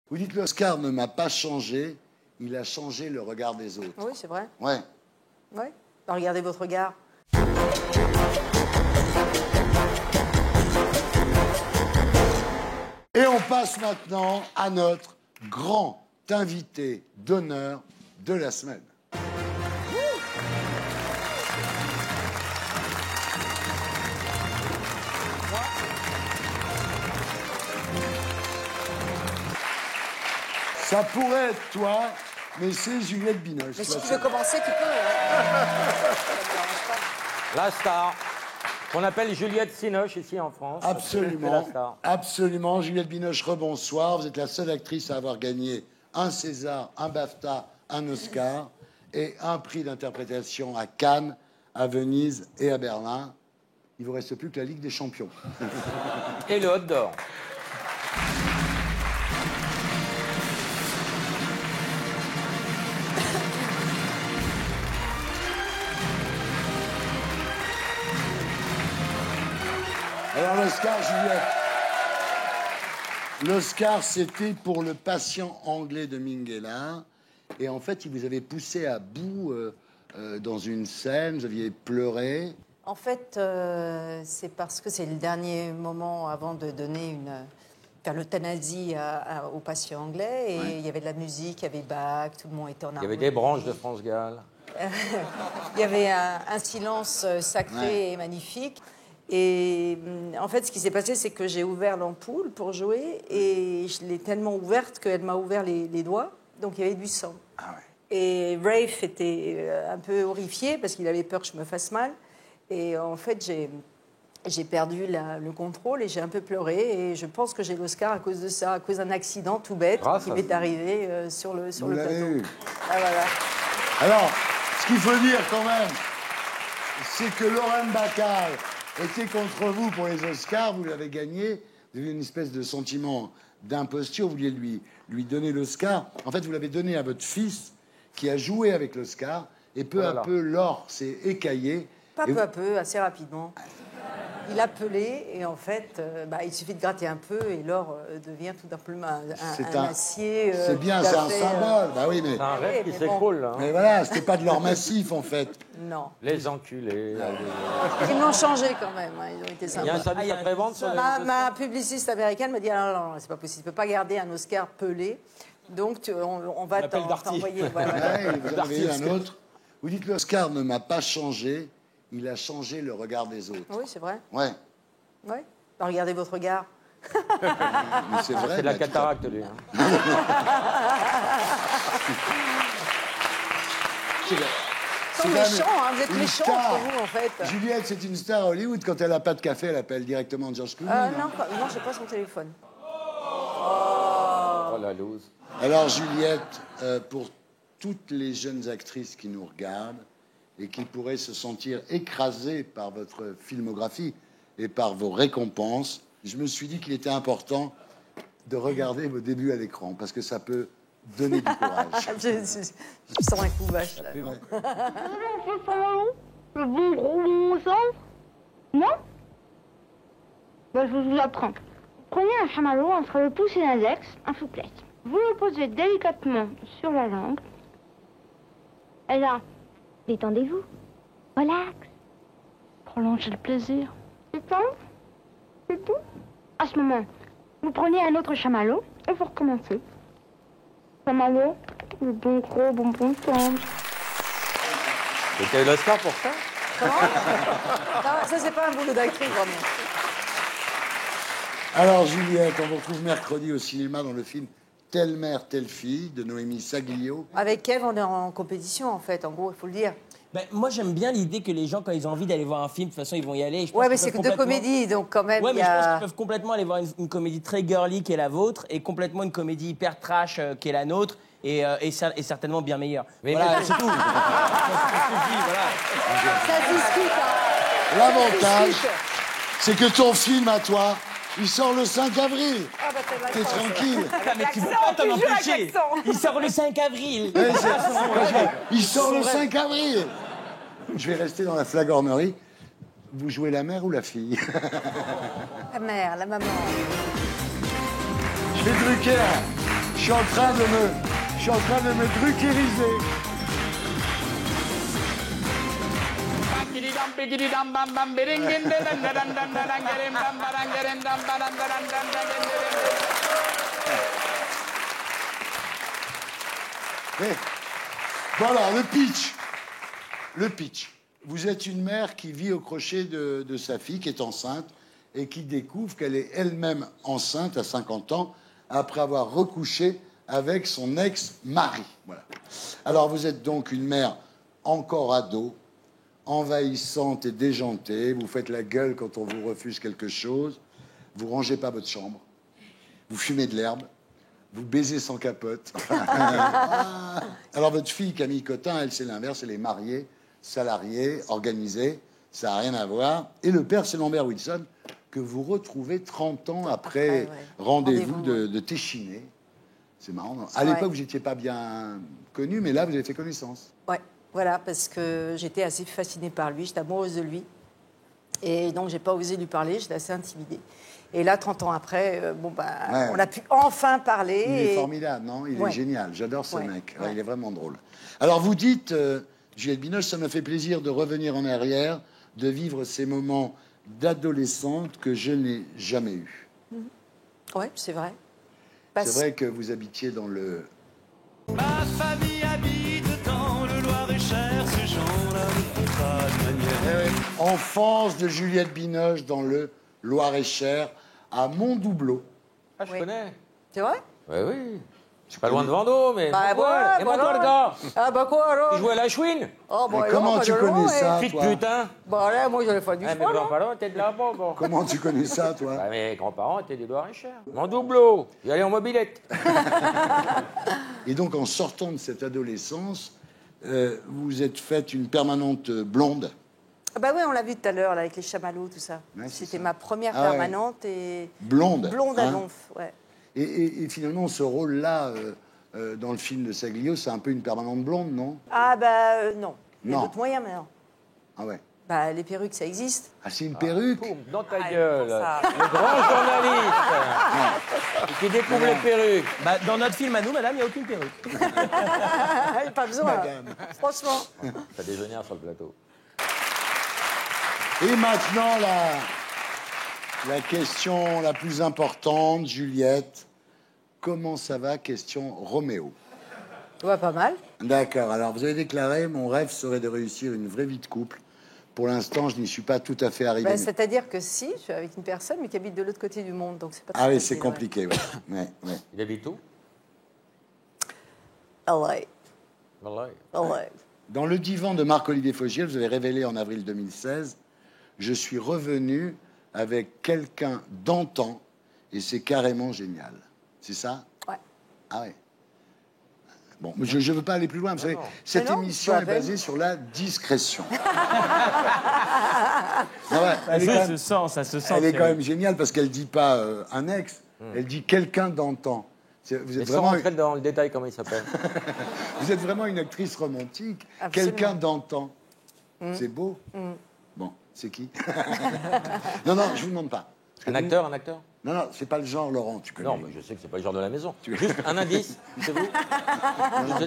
Vous dites l'Oscar ne m'a pas changé, il a changé le regard des autres. Oui, c'est vrai. Ouais. Ouais. Bah, regardez votre regard. Et on passe maintenant à notre grand invité d'honneur de la semaine. Ça pourrait être toi, mais c'est Juliette Binoche. Mais si tu veux commencer, tu peux. Ouais. La star, qu'on appelle Juliette Binoche ici en France. C'est la Absolument, star. absolument. Juliette Binoche, rebonsoir. Vous êtes la seule actrice à avoir gagné un César, un BAFTA, un Oscar et un prix d'interprétation à Cannes, à Venise et à Berlin. Il vous reste plus que la Ligue des Champions. Et le hot d'or. Alors l'Oscar, Juliette. L'Oscar, c'était pour Le Patient anglais de Minghella. Et en fait, il vous avait poussé à bout dans une scène, vous aviez pleuré. En fait, c'est parce que c'est le dernier moment avant de donner faire l'euthanasie aux patients anglais. Et il y avait de la musique, il y avait Bach, tout le monde était en harmonie. Il y avait des branches de France Gall. Il y avait un silence sacré et magnifique. Et en fait, ce qui s'est passé, c'est que j'ai ouvert l'ampoule pour jouer et je l'ai tellement ouverte qu'elle m'a ouvert les doigts. Donc il y avait du sang. Ah ouais. Et Rafe était un peu horrifié parce qu'il avait peur que je me fasse mal. Et en fait, j'ai perdu le contrôle et j'ai un peu pleuré. Et je pense que j'ai l'Oscar à cause de ça, à cause d'un accident tout bête qui m'est arrivé sur le plateau. Eu. Ah, voilà. Alors, ce qu'il faut dire quand même, c'est que Lorraine Bacall était contre vous pour les Oscars, vous l'avez gagné, vous avez une espèce de sentiment d'imposture, vous vouliez lui donner l'Oscar. En fait, vous l'avez donné à votre fils qui a joué avec l'Oscar, et peu à peu, Laure s'est écaillée. Pas peu à peu, assez rapidement. Il a pelé et en fait, il suffit de gratter un peu et l'or devient tout simplement un acier. C'est bien, c'est un symbole. Bah oui, mais. C'est un rêve qui s'écroule, là. Mais voilà, c'était pas de l'or massif en fait. Non. Les enculés. Ils l'ont changé quand même, hein, ils ont été sympas. Il y a un service après-vente sur les... Ma publiciste américaine me dit ah, non, c'est pas possible, tu peux pas garder un Oscar pelé, donc on va t'envoyer. Voilà. Ouais, vous en avez eu un autre. Vous dites l'Oscar ne m'a pas changé, il a changé le regard des autres. Oui, c'est vrai. Ouais. Ouais. Bah, regardez votre regard. Mais c'est vrai. C'est de la cataracte, lui. C'est méchant, hein, vous êtes méchant entre vous, en fait. Juliette, c'est une star à Hollywood. Quand elle n'a pas de café, elle appelle directement George Clooney. Non, j'ai pas son téléphone. Oh, la loose. Alors, Juliette, pour toutes les jeunes actrices qui nous regardent et qui pourraient se sentir écrasées par votre filmographie et par vos récompenses, je me suis dit qu'il était important de regarder vos débuts à l'écran, parce que ça peut donner du courage. je sens un coup vache, là. Ouais. Le bon gros bon sens? Non? Ben, je vous apprends. Prenez un chamallow entre le pouce et l'index, un souplesse. Vous le posez délicatement sur la langue. Et là, détendez-vous. Relax. Prolongez le plaisir. C'est ça? C'est tout? À ce moment, vous prenez un autre chamallow et vous recommencez. Chamallow, le bon gros bonbon sens. Et t'as eu l'Oscar pour ça? Comment? Non, ça, c'est pas un boulot d'actrice, vraiment. Alors, Juliette, on vous retrouve mercredi au cinéma dans le film Telle mère, telle fille de Noémie Saglio. Avec Kev, on est en compétition, en fait, en gros, il faut le dire. Ben, moi, j'aime bien l'idée que les gens, quand ils ont envie d'aller voir un film, de toute façon, ils vont y aller. Ouais, mais c'est que deux comédies, donc quand même, Ouais, il y mais je pense a... qu'ils peuvent complètement aller voir une comédie très girly qui est la vôtre et complètement une comédie hyper trash qui est la nôtre et certainement bien meilleure. Mais voilà, mais- c'est tout. Ça suffit, voilà. Ça se discute, hein. L'avantage, Ça se discute. c'est que ton film à toi, il sort le 5 avril. Ah, bah, T'es tranquille. Ah, mais tu peux pas t'en empêcher. Il sort le 5 avril. Ouais, il sort le 5 avril. Je vais rester dans la flagornerie. Vous jouez la mère ou la fille? La mère, la maman. Je fais Drucker. suis en train de me druckeriser. Mais, bon alors, le pitch. Le pitch. Vous êtes une mère qui vit au crochet de sa fille, qui est enceinte, et qui découvre qu'elle est elle-même enceinte à 50 ans, après avoir recouché avec son ex-mari. Voilà. Alors, vous êtes donc une mère encore ado, envahissante et déjantée. Vous faites la gueule quand on vous refuse quelque chose. Vous rangez pas votre chambre. Vous fumez de l'herbe. Vous baisez sans capote. Alors, votre fille, Camille Cotin, elle, c'est l'inverse. Elle est mariée, salariée, organisée. Ça n'a rien à voir. Et le père, c'est Lambert Wilson, que vous retrouvez 30 ans après Rendez-vous de Téchiné. C'est marrant. À l'époque, vous n'étiez pas bien connu, mais là, vous avez fait connaissance. Ouais, voilà, parce que j'étais assez fascinée par lui, j'étais amoureuse de lui. Et donc, j'ai pas osé lui parler, j'étais assez intimidée. Et là, 30 ans après, on a pu enfin parler. Il est formidable, non? Il est génial. J'adore ce mec. Ouais, il est vraiment drôle. Alors, vous dites, Juliette Binoche, ça me fait plaisir de revenir en arrière, de vivre ces moments d'adolescente que je n'ai jamais eus. Oui, c'est vrai. C'est vrai que vous habitiez dans le... Ma famille habite dans le Loir-et-Cher, ces gens-là ne font pas de manière. Enfance de Juliette Binoche dans le Loir-et-Cher, à Montdoubleau. Ah, je connais. C'est vrai? Oui, oui. Je suis pas loin de Vendôme, mais... Bah, voilà, et moi, toi, le gars. Ah, bah quoi, alors? Tu jouais à la chouine. Oh, bah, Mais comment tu connais ça, Fit toi? putain. Bah, là, moi, j'allais faire du Ah, mes sport, là. grands-parents étaient de là-bas, bon. Comment tu connais ça, toi? Bah, mes grands-parents étaient des Loir-et-Cher. Mon doubleau. J'allais en mobilette. Et donc, en sortant de cette adolescence, vous êtes faite une permanente blonde. Ah bah oui, on l'a vu tout à l'heure, là, avec les chamallows, tout ça. Ouais, c'est C'était ça. ma première Ah ouais. permanente et... Blonde. Blonde à hein. Donf, ouais. Et finalement, ce rôle-là, dans le film de Saglio, c'est un peu une permanente blonde, non? Ah bah non. Il y a Non. d'autres moyens maintenant. Ah ouais. Bah les perruques, ça existe. Ah, c'est une perruque? Boum, dans ta Ah, gueule. pour ça. Le grand journaliste qui découvre les perruques. Bah, dans notre film à nous, madame, il n'y a aucune perruque. Pas besoin. Madame. Franchement. Ça déjeunère sur le plateau. Et maintenant, la question la plus importante, Juliette. Comment ça va? Question Roméo. Ouais, pas mal. D'accord. Alors, vous avez déclaré, mon rêve serait de réussir une vraie vie de couple. Pour l'instant, je n'y suis pas tout à fait arrivé. Bah, c'est-à-dire que si, je suis avec une personne, mais qui habite de l'autre côté du monde, donc c'est pas Ah très oui, facile, c'est compliqué, ouais. Ouais, ouais. Il habite où? Ouais. Wallahi. Ouais. Dans le divan de Marc-Olivier Fogiel, vous avez révélé en avril 2016, je suis revenu avec quelqu'un d'antan et c'est carrément génial. C'est ça? Ouais. Ah ouais. Bon, mais je ne veux pas aller plus loin. Vous savez, cette Mais non, émission tu est as raison. basée sur la discrétion. Ah ouais, elle est quand Ça même, se sent, ça se sent. elle est Thierry. quand même géniale parce qu'elle dit pas un ex, elle dit quelqu'un d'antan. Vous Mais êtes sans vraiment, rentrer dans le détail, comment il s'appelle? vous êtes vraiment une actrice romantique. Absolument. Quelqu'un d'antan. C'est beau. Bon, c'est qui? Non, non, je vous demande pas. Parce que Un vous- acteur, un acteur? Non, non, c'est pas le genre, Laurent, tu connais. Non, mais je sais que c'est pas le genre de la maison. Juste un indice, c'est vous?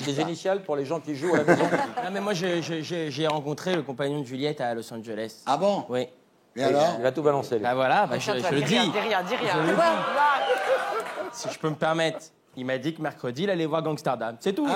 Des initiales pour les gens qui jouent à la maison? Non, mais moi, j'ai rencontré le compagnon de Juliette à Los Angeles. Ah bon? Oui. Et alors? Il va tout balancer. lui. Bah voilà, bah, je le dis. Dis rien. Si je peux me permettre. Il m'a dit que mercredi, il allait voir Gangsterdam. C'est tout. À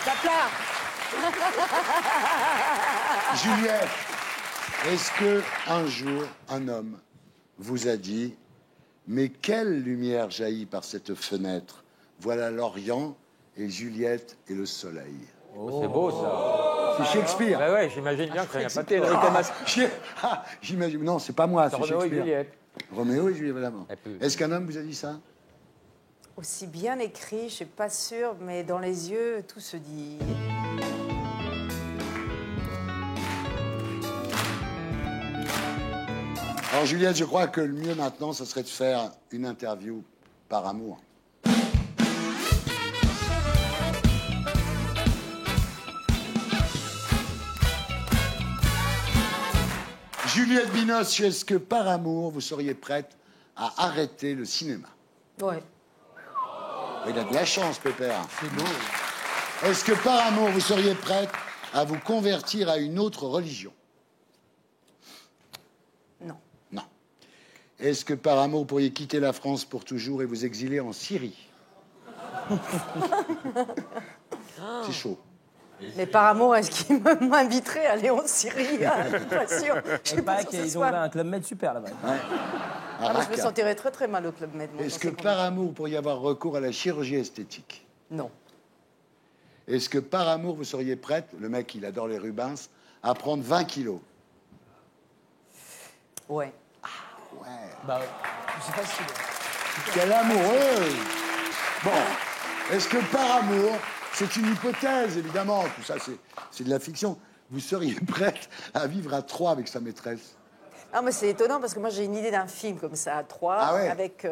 ta place. Juliette, est-ce que un jour, un homme vous a dit « Mais quelle lumière jaillit par cette fenêtre? Voilà l'Orient et Juliette et le soleil. C'est beau, ça. » C'est Shakespeare. Bah ouais, j'imagine bien que ça vient pas de J'imagine. Non, c'est pas moi, c'est Roméo et Shakespeare. Juliette. Roméo et Juliette, évidemment. Et puis- Est-ce qu'un homme vous a dit ça? Aussi bien écrit, je suis pas sûre, mais dans les yeux, tout se dit. Alors Juliette, je crois que le mieux maintenant, ce serait de faire une interview par amour. Juliette Binoche, est-ce que par amour, vous seriez prête a arrêté le cinéma. Ouais. Il a de la chance, Pépère. C'est beau. Est-ce que par amour, vous seriez prête à vous convertir à une autre religion? Non. Non. Est-ce que par amour, vous pourriez quitter la France pour toujours et vous exiler en Syrie? C'est chaud. Mais par amour, est-ce qu'il m'inviterait à aller en Syrie? Je suis pas sûre. Je suis pas sûre que ce Ils ont soit- ouvert un club med super là-bas. Ouais. Ah, moi, je me Raqqa. sentirais très très mal au Club Med. moi, Est-ce dans que ces par amour, vous pourriez avoir recours à la chirurgie esthétique? conditions. Non. Est-ce que par amour, vous seriez prête, le mec, il adore les Rubens, à prendre 20 kilos? Ouais. Ouais. Bah, c'est facile. Quelle amoureuse! Bon, est-ce que par amour, c'est une hypothèse, évidemment, tout ça, c'est de la fiction, vous seriez prête à vivre à 3 avec sa maîtresse? Ah, mais c'est étonnant parce que moi j'ai une idée d'un film comme ça à 3 Ah ouais. avec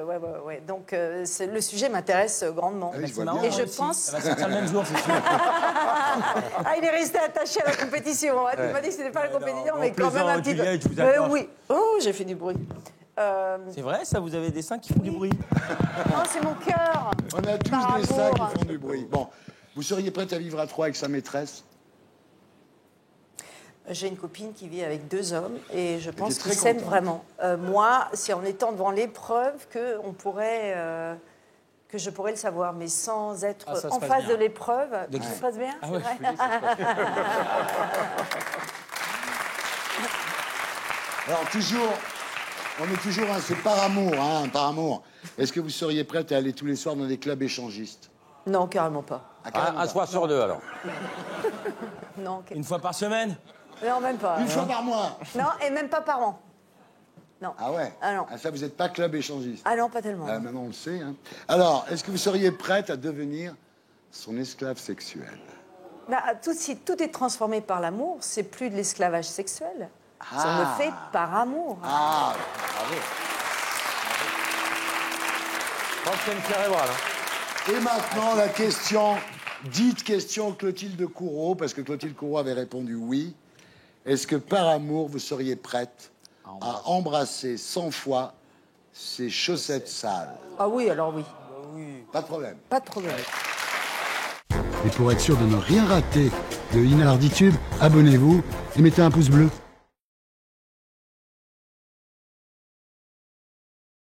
ouais. Donc le sujet m'intéresse grandement. Ah oui, je C'est vois marrant. bien. Et je aussi. pense- Elle va sortir le même jour, c'est sûr. Ah, il est resté attaché à la compétition. Hein. Tu m'as dit que c'était pas la compétition, non, mais quand même un plaisante, petit peu. Juliette, je vous accorde. Oui. Oh, j'ai fait du bruit. C'est vrai, ça, vous avez des seins qui font du bruit. Oh, c'est mon cœur. On a tous Par des seins amour. qui font du bruit. Bon, vous seriez prête à vivre à 3 avec sa maîtresse? J'ai une copine qui vit avec 2 hommes et je pense très qu'ils s'aiment contente. vraiment. Moi, c'est en étant devant l'épreuve que je pourrais le savoir, mais sans être Ah, ça se en passe face bien. de l'épreuve. De Ça qui- se passe bien? Ah ouais, c'est vrai. Alors, toujours, on est toujours, hein, c'est par amour, hein, par amour. Est-ce que vous seriez prête à aller tous les soirs dans des clubs échangistes? Non, carrément pas. Ah, carrément Un pas. soir sur 2, alors. Non, Une fois par semaine. non, même pas. Une fois par mois? Non, et même pas par an. Non. Ah ouais? Ah non. Ça, vous n'êtes pas club échangiste? Ah non, pas tellement. Ah, maintenant, on le sait. Hein. Alors, est-ce que vous seriez prête à devenir son esclave sexuel? Bah, si tout est transformé par l'amour, c'est plus de l'esclavage sexuel. On le Ah. fait par amour. Ah, bravo. Je pense qu'il y a une cérébrale. Hein. Et maintenant, la question, dite question Clotilde Courreau, parce que Clotilde Courreau avait répondu oui. Est-ce que par amour, vous seriez prête à embrasser 100 fois ses chaussettes sales? Ah oui, alors oui. Pas de problème. Pas de problème. Et pour être sûr de ne rien rater de Inarditube, abonnez-vous et mettez un pouce bleu.